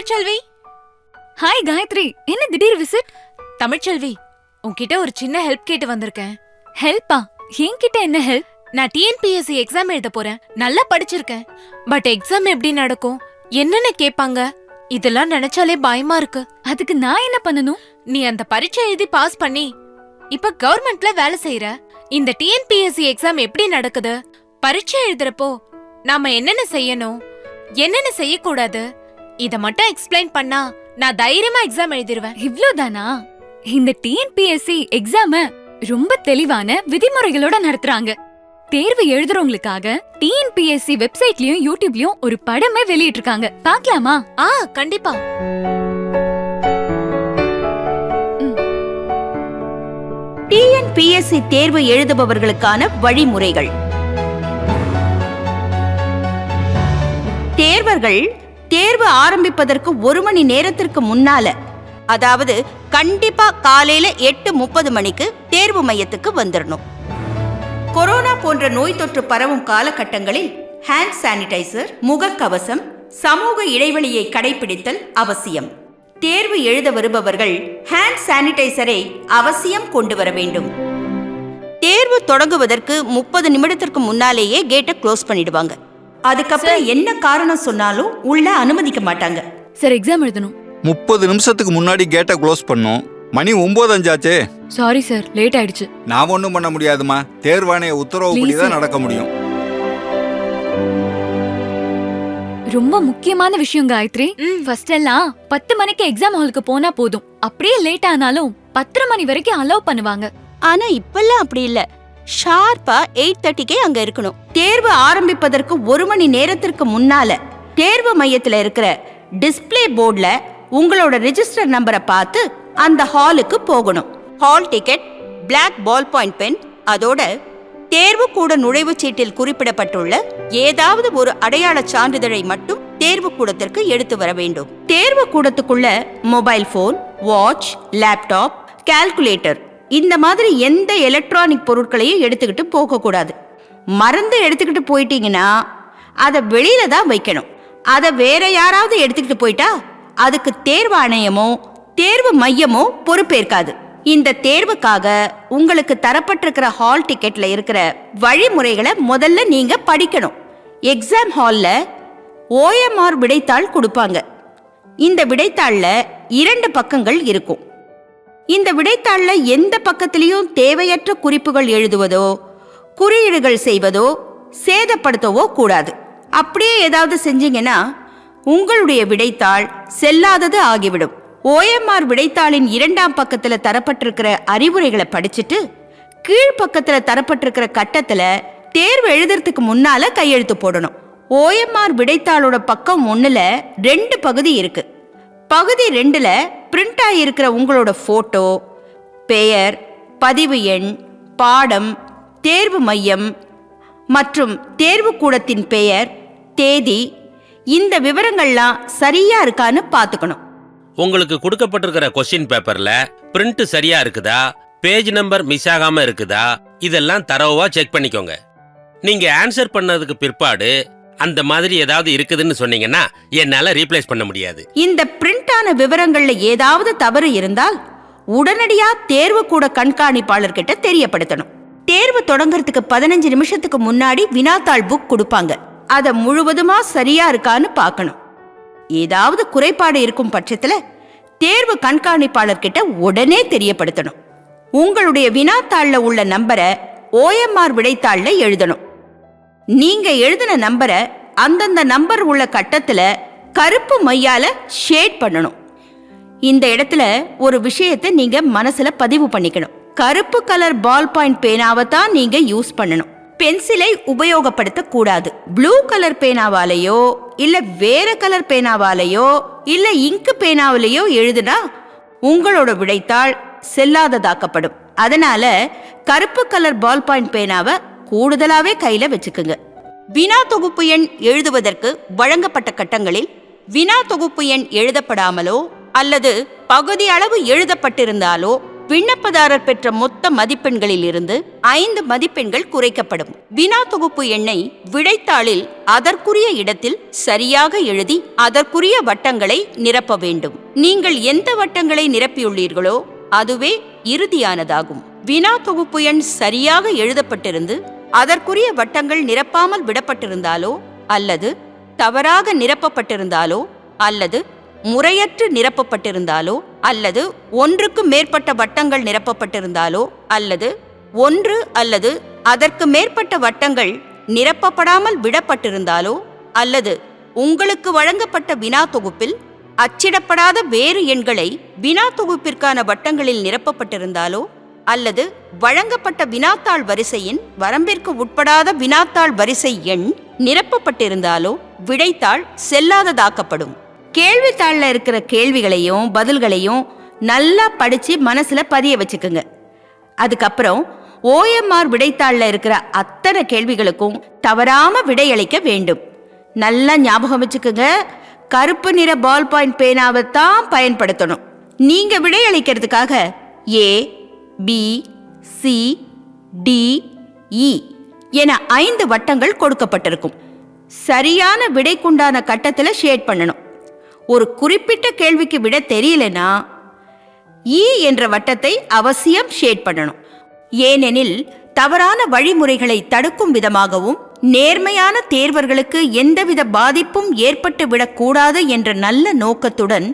Tamilselvi. Hi Gayatri, என்ன திடீர் visit? Tamilselvi, உன்கிட்ட ஒரு சின்ன ஹெல்ப் கேட்டு வந்திருக்கேன். ஹெல்ப்பா? என்கிட்ட என்ன ஹெல்ப்? நான் டிஎன்பிஎஸ்சி எக்ஸாம் எழுத போறேன். நல்லா படிச்சிருக்கேன். பட் எக்ஸாம் எப்படி நடக்கும், என்னென்ன கேட்பாங்க, இதெல்லாம் நினைச்சாலே பயமா இருக்கு. அதுக்கு நான் என்ன பண்ணணும்? நீ அந்த பரீட்சை எழுதி பாஸ் பண்ணி இப்ப கவர்மெண்ட்ல வேலை செய்யற. இந்த டிஎன்பிஎஸ்சி எக்ஸாம் எப்படி நடக்குது, பரீட்சை எழுதுறப்போ நாம என்னென்ன செய்யணும், என்னென்ன செய்யக்கூடாது, இத மட்டும் எக்ஸ்பிளைன் பண்ணா நான் தைரியமா எக்ஸாம் எழுதிருவேன். இவ்ளோதானா? இந்த டிஎன்பிஎஸ்சி எக்ஸாம ரொம்ப தெளிவான விதிமுறைகளோட நடத்துறாங்க. தேர்வு எழுதுறவங்களுக்காக டிஎன்பிஎஸ்சி வெப்சைட்லயும் யூடியூப்லயும் ஒரு படமே வெளியிட்டு இருக்காங்க. பார்க்கலாமா? கண்டிப்பா. டிஎன்பிஎஸ்சி தேர்வு எழுதுபவர்களுக்கான வழிமுறைகள். தேர்வர்கள் தேர்வு ஆரம்பிப்பதற்கு 1 மணி நேரத்திற்கு முன்னால, அதாவது கண்டிப்பா காலையில 8:30 மணிக்கு தேர்வு மையத்துக்கு வந்துடணும். கொரோனா போன்ற நோய் தொற்று பரவும் காலகட்டங்களில் ஹேண்ட் சானிடைசர், முகக்கவசம், சமூக இடைவெளியை கடைபிடித்தல் அவசியம். தேர்வு எழுத வருபவர்கள் ஹேண்ட் சானிடைசரை அவசியம் கொண்டு வர வேண்டும். தேர்வு தொடங்குவதற்கு 30 நிமிடத்திற்கு முன்னாலேயே கேட்டை க்ளோஸ் பண்ணிடுவாங்க. அதுக்கப்புறம் என்ன காரணம் சொன்னாலும் உள்ள அனுமதிக்க மாட்டாங்க. சார், எக்ஸாம் எழுதணும். 30 நிமிஷத்துக்கு முன்னாடி கேட்டை க்ளோஸ் பண்ணும். மணி 9:05 சாரி சார், லேட் ஆயிடுச்சு. நான் ஒண்ணும் பண்ண முடியாதுமா. தேர்வாணைய உத்தரவுப்படிதான் நடக்க முடியும். ரொம்ப முக்கியமான விஷயம் காயத்ரி. ஃபர்ஸ்ட் எல்லாம் 10 மணிக்கு எக்ஸாம் ஹாலுக்கு போனா போதும். அப்படியே லேட் ஆனாலும் 10:30 மணி வரைக்கும் அலோவ் பண்ணுவாங்க. ஆனா இப்பெல்லாம் அப்படி இல்ல. ஷார்ப்பா 8:30க்கே அங்க இருக்கணும். தேர்வு ஆரம்பிப்பதற்கு 1 மணி நேரத்திற்கு முன்னால தேர்வு மையத்துல இருக்கிற டிஸ்பிளே போர்டுல உங்களோட ரெஜிஸ்டர் நம்பரை பார்த்து அந்த ஹாலுக்கு போகணும். Hall ticket, black ball point pen, அதோட தேர்வு கூட நுழைவுச் சீட்டில் குறிப்பிடப்பட்டுள்ள ஏதாவது ஒரு அடையாள சான்றிதழை மட்டும் தேர்வு கூடத்திற்கு எடுத்து வர வேண்டும். தேர்வு கூடத்துக்குள்ள mobile phone, watch, laptop, calculator, இந்த மாதிரி எந்த எலக்ட்ரானிக் பொருட்களையும் எடுத்துக்கிட்டு போகக்கூடாது. மறந்து எடுத்துக்கிட்டு போயிட்டீங்கன்னா அதை வெளியில தான் வைக்கணும். அதை வேற யாராவது எடுத்துக்கிட்டு போயிட்டா அதுக்கு தேர்வு ஆணையமோ தேர்வு மையமோ பொறுப்பேற்காது. இந்த தேர்வுக்காக உங்களுக்கு தரப்பட்டிருக்கிற ஹால் டிக்கெட்ல இருக்கிற வழிமுறைகளை முதல்ல நீங்க படிக்கணும். எக்ஸாம் ஹால்ல OMR விடைத்தாள் கொடுப்பாங்க. இந்த விடைத்தாள்ல 2 பக்கங்கள் இருக்கும். இந்த விடைத்தாள்ல எந்த பக்கத்திலையும் தேவையற்ற குறிப்புகள் எழுதுவதோ, குறியீடுகள் செய்வதோ, சேதப்படுத்தவோ கூடாது. அப்படியே ஏதாவது செஞ்சீங்கன்னா உங்களுடைய விடைத்தாள் செல்லாதது ஆகிவிடும். OMR விடைத்தாளின் 2ஆம் பக்கத்துல தரப்பட்டிருக்கிற அறிவுரைகளை படிச்சுட்டு கீழ்பக்கத்துல தரப்பட்டிருக்கிற கட்டத்துல தேர்வு எழுதுறதுக்கு முன்னால கையெழுத்து போடணும். OMR விடைத்தாளோட பக்கம் 1ல 2 பகுதி இருக்கு. பகுதி 2ல பிரிண்ட் ஆகியிருக்கிற உங்களோட போட்டோ, பெயர், பதிவு எண், பாடம், தேர்வு மையம் மற்றும் தேர்வு கூடத்தின் பெயர், தேதி, இந்த விவரங்கள்லாம் சரியா இருக்கான்னு பார்த்துக்கணும். உங்களுக்கு கொடுக்கப்பட்டிருக்கிற கொஸ்டின் பேப்பர்ல பிரிண்ட் சரியா இருக்குதா, பேஜ் நம்பர் மிஸ் ஆகாம இருக்குதா, இதெல்லாம் தரவா செக் பண்ணிக்கோங்க. நீங்க ஆன்சர் பண்ணதுக்கு பிற்பாடு அந்த மாதிரி ஏதாவது இருக்குதுன்னு சொன்னீங்கன்னா என்னால ரீப்ளேஸ் பண்ண முடியாது. இந்த பிரிண்ட் ஆன விவரங்கள்ல ஏதாவது தவறு இருந்தால் உடனடியா தேர்வு கூட கண்காணிப்பாளர்கிட்ட தெரியப்படுத்தணும். தேர்வு தொடங்குறதுக்கு 15 நிமிஷத்துக்கு முன்னாடி வினாத்தாள் புக் கொடுப்பாங்க. அதை முழுவதுமா சரியா இருக்கான்னு பார்க்கணும். ஏதாவது குறைபாடு இருக்கும் பட்சத்துல தேர்வு கண்காணிப்பாளர்கிட்ட உடனே தெரியப்படுத்தணும். உங்களுடைய வினாத்தாள்ல உள்ள நம்பரை OMR விடைத்தாள்ல எழுதணும். நீங்க எழுதின நம்பரை அந்தந்த நம்பர் உள்ள கட்டத்துல கருப்பு மையால ஷேட் பண்ணணும். இந்த இடத்துல ஒரு விஷயத்தை நீங்க மனசுல பதிவு பண்ணிக்கணும். கருப்பு கலர் பால் பாயிண்ட் பேனாவை தான் நீங்க யூஸ் பண்ணணும். பென்சிலை உபயோகப்படுத்த கூடாது. ப்ளூ கலர் பேனாவாலேயோ இல்ல வேற கலர் பேனாவாலேயோ இல்ல இங்கு பேனாவிலேயோ எழுதுனா உங்களோட விடைத்தாள் செல்லாததாக்கப்படும். அதனால கருப்பு கலர் பால் பாயிண்ட் பேனாவை கூடுதலாவே கையில வச்சுக்குங்க. வினா தொகுப்பு எண் எழுதுவதற்கு வழங்கப்பட்ட கட்டங்களில் வினா தொகுப்பு எண் எழுதப்படாமலோ அல்லது பகுதி அளவு எழுதப்பட்டிருந்தாலோ விண்ணப்பதாரர் பெற்ற மொத்த மதிப்பெண்களில் இருந்து 5 மதிப்பெண்கள் குறைக்கப்படும். வினா தொகுப்பு எண்ணை விடைத்தாளில் அதற்குரிய இடத்தில் சரியாக எழுதி அதற்குரிய வட்டங்களை நிரப்ப வேண்டும். நீங்கள் எந்த வட்டங்களை நிரப்பியுள்ளீர்களோ அதுவே இறுதியானதாகும். வினா தொகுப்பு எண் சரியாக எழுதப்பட்டிருந்து அதற்குரிய வட்டங்கள் நிரப்பாமல் விடப்பட்டிருந்தாலோ அல்லது தவறாக நிரப்பப்பட்டிருந்தாலோ அல்லது முறையற்று நிரப்பப்பட்டிருந்தாலோ அல்லது ஒன்றுக்கு மேற்பட்ட வட்டங்கள் நிரப்பப்பட்டிருந்தாலோ அல்லது ஒன்று அல்லது அதற்கு மேற்பட்ட வட்டங்கள் நிரப்பப்படாமல் விடப்பட்டிருந்தாலோ அல்லது உங்களுக்கு வழங்கப்பட்ட வினா தொகுப்பில் அச்சிடப்படாத வேறு எண்களை வினா தொகுப்பிற்கான வட்டங்களில் நிரப்பப்பட்டிருந்தாலோ அல்லது வழங்கப்பட்ட வினாத்தாள் வரிசையின் வரம்பிற்கு உட்படாத வினாத்தாள் வரிசை எண் நிரப்பப்பட்டிருந்தாலோ விடைத்தாள் செல்லாததாக்கப்படும். கேள்வித்தாள்ல இருக்கிற கேள்விகளையும் பதில்களையும் நல்லா படிச்சு மனசுல பதிய வச்சுக்குங்க. அதுக்கப்புறம் OMR விடைத்தாள்ல இருக்கிற அத்தனை கேள்விகளுக்கும் தவறாம விடையளிக்க வேண்டும். நல்லா ஞாபகம் வச்சுக்குங்க, கருப்பு நிற பால் பாயிண்ட் பேனாவை தான் பயன்படுத்தணும். நீங்க விடையளிக்கிறதுக்காக A, B, C, D, E என 5 வட்டங்கள் கொடுக்கப்பட்டிருக்கும். சரியான விடைக்குண்டான கட்டத்தில் ஷேட் பண்ணணும். ஒரு குறிப்பிட்ட கேள்விக்கு விட தெரியலனா E என்ற வட்டத்தை அவசியம் ஷேட் பண்ணணும். ஏனெனில் தவறான வழிமுறைகளை தடுக்கும் விதமாகவும் நேர்மையான தேர்வர்களுக்கு எந்தவித பாதிப்பும் ஏற்பட்டு விடக்கூடாது என்ற நல்ல நோக்கத்துடன்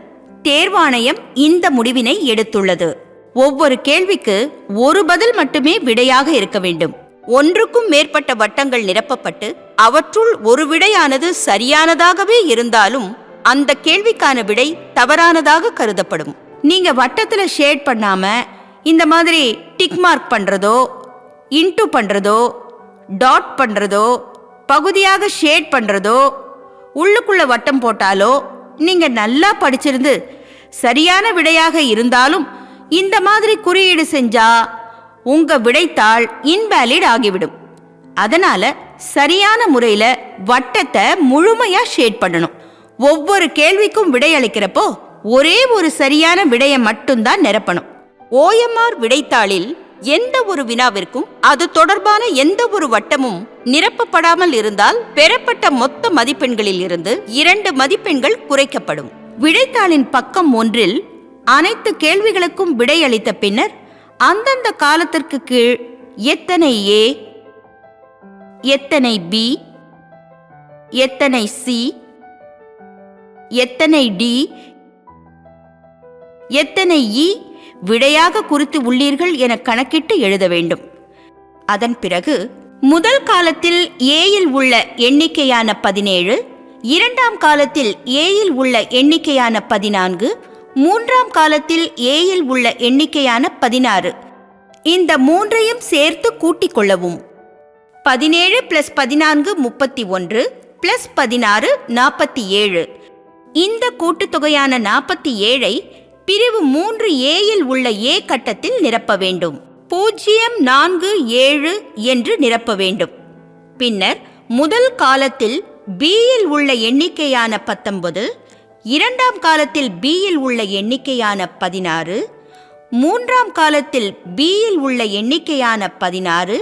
தேர்வாணையம் இந்த முடிவினை எடுத்துள்ளது. ஒவ்வொரு கேள்விக்கு ஒரு பதில் மட்டுமே விடையாக இருக்க வேண்டும். ஒன்றுக்கும் மேற்பட்ட வட்டங்கள் நிரப்பப்பட்டு அவற்றுள் ஒரு விடையானது சரியானதாகவே இருந்தாலும் அந்த கேள்விக்கான விடை தவறானதாக கருதப்படும். நீங்க வட்டத்துல ஷேட் பண்ணாம இந்த மாதிரி டிக் மார்க் பண்றதோ, இன்டு பண்றதோ, டாட் பண்றதோ, பகுதியாக ஷேட் பண்றதோ, உள்ளுக்குள்ள வட்டம் போட்டாலோ நீங்க நல்லா படிச்சிருந்து சரியான விடையாக இருந்தாலும் இந்த மாதிரி குறியீடு செஞ்சா உங்க விடைத்தாள் இன்வேலிட் ஆகிவிடும். அதனால சரியான முறையில வட்டத்தை முழுமையா ஷேட் பண்ணணும். ஒவ்வொரு கேள்விக்கும் விடையளிக்கிறப்போ ஒரே ஒரு சரியான விடையை மட்டும்தான் நிரப்பணும். OMR விடைத்தாளில் எந்த ஒரு வினாவிற்கும் அது தொடர்பான எந்த ஒரு வட்டமும் நிரப்பப்படாமல் இருந்தால் பெறப்பட்ட மொத்த மதிப்பெண்களில் இருந்து 2 மதிப்பெண்கள் குறைக்கப்படும். விடைத்தாளின் பக்கம் 1இல் அனைத்து கேள்விகளுக்கும் விடையளித்த பின்னர் அந்தந்த காலத்திற்கு கீழ் எத்தனை A, எத்தனை B, எத்தனை C, எத்தனை D, எத்தனை E விடையாக குறித்து உள்ளீர்கள் என கணக்கிட்டு எழுத வேண்டும். அதன் பிறகு முதல் காலத்தில் Aயில் உள்ள எண்ணிக்கையான 17, இரண்டாம் காலத்தில் Aயில் உள்ள எண்ணிக்கையான 14, மூன்றாம் காலத்தில் Aயில் உள்ள எண்ணிக்கையான 16 இந்த மூன்றையும் சேர்த்து கூட்டிக் கொள்ளவும். 17 + 14 31 + 16 47. இந்த கூட்டுத்தொகையான 47ஐ பிரிவு 3Aயில் உள்ள A கட்டத்தில் நிரப்ப வேண்டும். 047 என்று நிரப்ப வேண்டும். பின்னர் முதல் காலத்தில் Bயில் உள்ள எண்ணிக்கையான 19, இரண்டாம் காலத்தில் Bயில் உள்ள எண்ணிக்கையான 16, மூன்றாம் காலத்தில் Bயில் உள்ள எண்ணிக்கையான 16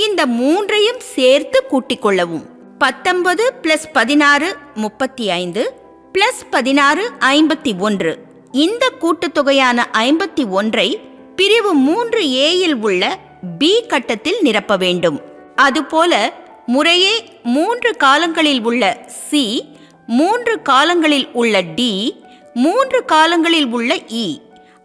இந்த மூன்றையும் சேர்த்து கூட்டிக் கொள்ளவும். 19 + 16 35 + 16 51. இந்த கூட்டுத்தொகையான 51ஐ பிரிவு 3Aயில் உள்ள B கட்டத்தில் நிரப்ப வேண்டும். அதுபோல முறையே 3 காலங்களில் உள்ள C, 3 காலங்களில் உள்ள D, 3 காலங்களில் உள்ள E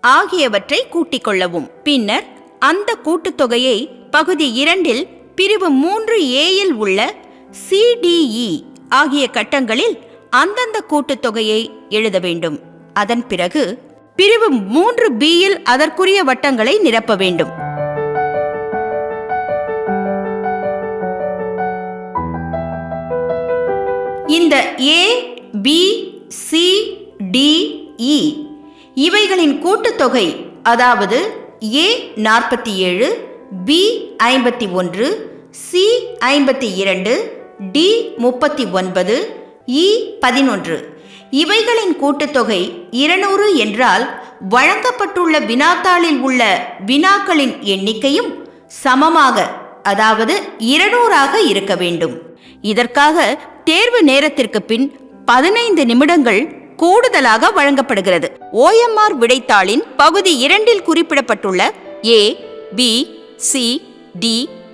ஆகியவற்றை கூட்டிக் கொள்ளவும். பின்னர் அந்த கூட்டுத்தொகையை பகுதி 2இல் பிரிவு 3Aயில் உள்ள CDE ஆகிய கட்டங்களில் அந்தந்த கூட்டுத்தொகையை எழுத வேண்டும். அதன் பிறகு பிரிவு 3Bயில் அதற்குரிய வட்டங்களை நிரப்ப வேண்டும். இந்த A, B, C, D, E இவைகளின் கூட்டுத்தொகை, அதாவது A 47, B 51, C 52, D 39, E 11 இவைகளின் கூட்டுத்தொகை 200 என்றால் வழங்கப்பட்டுள்ள வினாத்தாளில் உள்ள வினாக்களின் எண்ணிக்கையும் சமமாக, அதாவது 200ஆக இருக்க வேண்டும். இதற்காக தேர்வு நேரத்திற்கு பின் 15 நிமிடங்கள் கூடுதலாக வழங்கப்படுகிறது. OMR விடைத்தாளின் பகுதி 2இல் குறிப்பிடப்பட்டுள்ள A, B, C, D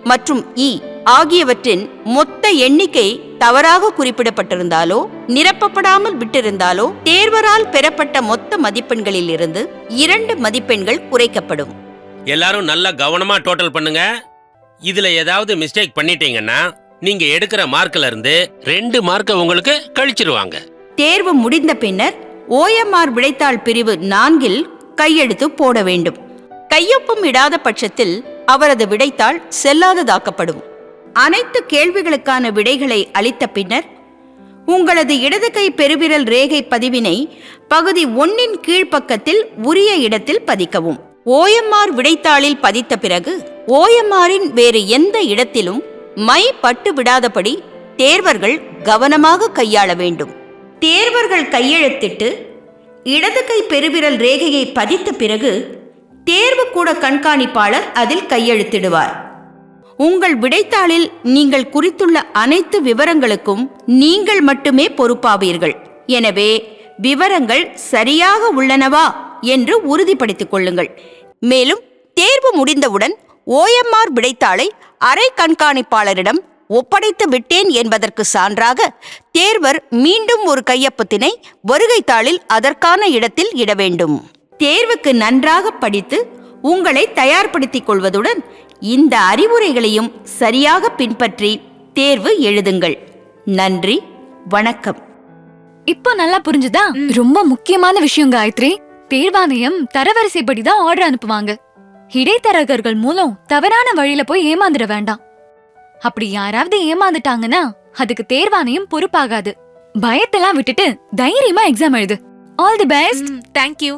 மற்றும் E ஆகியவற்றின் மொத்த எண்ணிக்கை தவறாக குறிப்பிடப்பட்டிருந்தாலோ நிரப்பப்படாமல் விட்டிருந்தாலோ தேர்வரால் பெறப்பட்ட மொத்த மதிப்பெண்களில் இருந்து 2 மதிப்பெண்கள் குறைக்கப்படும். எல்லாரும் நல்லா கவனமா டோட்டல் பண்ணுங்க. இதுல ஏதாவது மிஸ்டேக் பண்ணிட்டீங்கன்னா நீங்க எடுக்கிற மார்க்ல இருந்து 2 மார்க்கை உங்களுக்கு கழிச்சிருவாங்க. தேர்வு முடிந்த பின்னர் OMR விடைத்தாள் பிரிவு 4இல் கையெழுத்து போட வேண்டும். கையொப்பம் இடாத பட்சத்தில் அவரது விடைத்தாள் செல்லாததாக்கப்படும். அனைத்து கேள்விகளுக்கான விடைகளை அளித்த பின்னர் உங்களது இடது கை பெருவிரல் ரேகை பதிவினை பகுதி 1இன் கீழ்ப்பக்கத்தில் உரிய இடத்தில் பதிக்கவும். OMR விடைத்தாளில் பதித்த பிறகு OMRஇன் வேறு எந்த இடத்திலும் மை பட்டு விடாதபடி தேர்வர்கள் கவனமாக கையாள வேண்டும். தேர்வர்கள் கையெழுத்திட்டு இடது கை பெருவிரல் ரேகையை பதித்த பிறகு தேர்வு கூட கண்காணிப்பாளர் அதில் கையெழுத்திடுவார். உங்கள் விடைத்தாளில் நீங்கள் குறித்துள்ள அனைத்து விவரங்களுக்கும் நீங்கள் மட்டுமே பொறுப்பாவீர்கள். எனவே விவரங்கள் சரியாக உள்ளனவா என்று உறுதிப்படுத்திக் கொள்ளுங்கள். மேலும் தேர்வு முடிந்தவுடன் OMR விடைத்தாளை அறை கண்காணிப்பாளரிடம் ஒப்படைத்து விட்டேன் என்பதற்கு சான்றாக தேர்வர் மீண்டும் ஒரு கையொப்பத்தினை வருகைத்தாளில் அதற்கான இடத்தில் இட வேண்டும். தேர்வுக்கு நன்றாக படித்து உங்களை தயார்படுத்திக் கொள்வதுடன் இந்த அறிவுரைகளையும் சரியாக பின்பற்றி தேர்வு எழுதுங்கள். நன்றி, வணக்கம். இப்போ நல்லா புரிஞ்சுதா? ரொம்ப முக்கியமான விஷயம் காயத்ரி. தேர்வாணையம் தரவரிசைப்படி தான் ஆர்டர் அனுப்புவாங்க. இடைத்தரகர்கள் மூலம் தவறான வழியில போய் ஏமாந்துட வேண்டாம். அப்படி யாராவது ஏமாந்துட்டாங்கன்னா அதுக்கு தேர்வாணையம் பொறுப்பாகாது. பயத்தெல்லாம் விட்டுட்டு தைரியமா எக்ஸாம் எழுது. All the best. தேங்க்யூ.